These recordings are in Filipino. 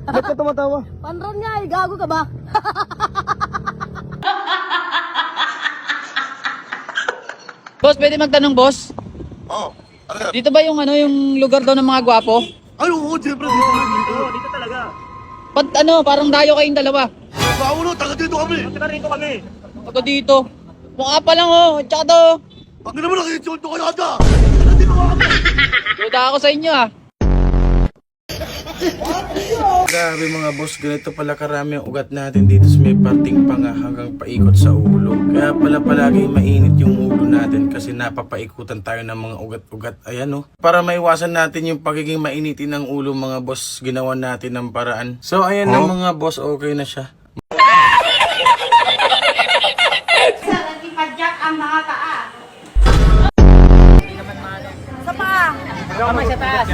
Ba't ka tumatawa? Panron nga eh, gago ka ba? Boss, pwede magtanong, boss? Oo. Ano yan? Dito ba yung yung lugar daw ng mga gwapo? Ay, oo, siyempre dito. Dito talaga. Parang dayo kayong dalawa. Paulo, taga dito kami. Ako dito. Mukha pa lang oh, tsaka to. Pag naman nakikitsunto kayo ata. Dito kami. Duda ako sa inyo ah. Grabe mga boss, ganito pala karami ang ugat natin dito sa may parting panga hanggang paikot sa ulo. Kaya pala palagi mainit yung ulo natin kasi napapaikutan tayo ng mga ugat-ugat. Ayan oh. Para maiwasan natin yung pagiging mainitin ng ulo mga boss, ginawa natin ng paraan. So ayan na mga boss, okay na siya. Ipadyak ang mga paa. Sa paa. Kamay sa taas.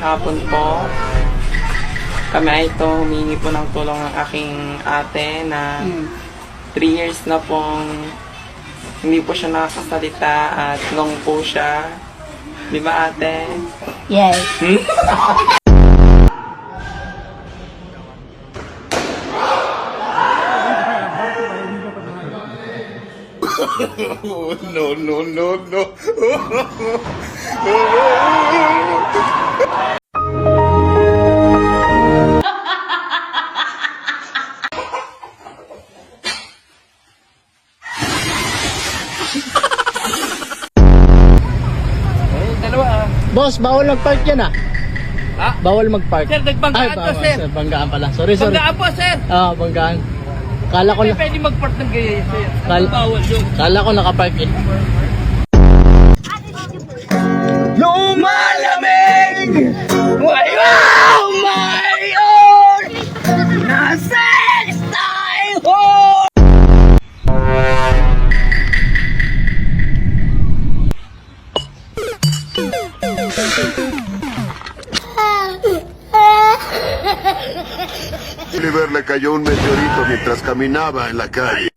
Hapon po, kami ay ito humingi po ng tulong ng aking ate na 3 years na pong hindi po siya nakakasalita at long po siya. Di ba ate? Yes. No, no, no, no. Boss, bawal mag-park yan ah. Ha? Bawal mag-park. Sir, nagbanggaan to, sir. Banggaan pala. Sorry. Banggaan po, sir. Ah, banggaan. Kala ko, Pwede mag-park ng gaya, sir. Kal- Bawal yun. kala ko nakapark eh. Lumalamig! Wow, my own! Nasa style ho! Oliver le cayó un meteorito mientras caminaba en la calle.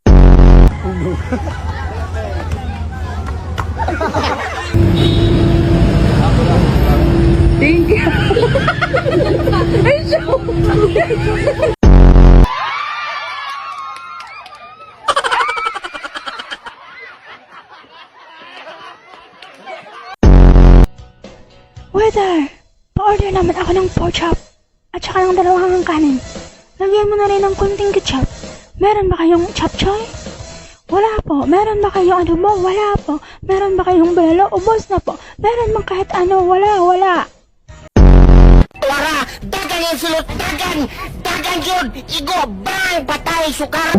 Waiter, pa-order naman ako ng pork chop at saka ng 2 kanin. Lagyan mo na rin ng kunting ketchup. Meron ba kayong chop choy? Wala po. Meron ba kayong adobo? Wala po. Meron ba kayong belo? Ubos na po. Meron bang kahit ano? Wala. Wara, dagan yung sulot, dagan yun, igo, bang, patay, sukar.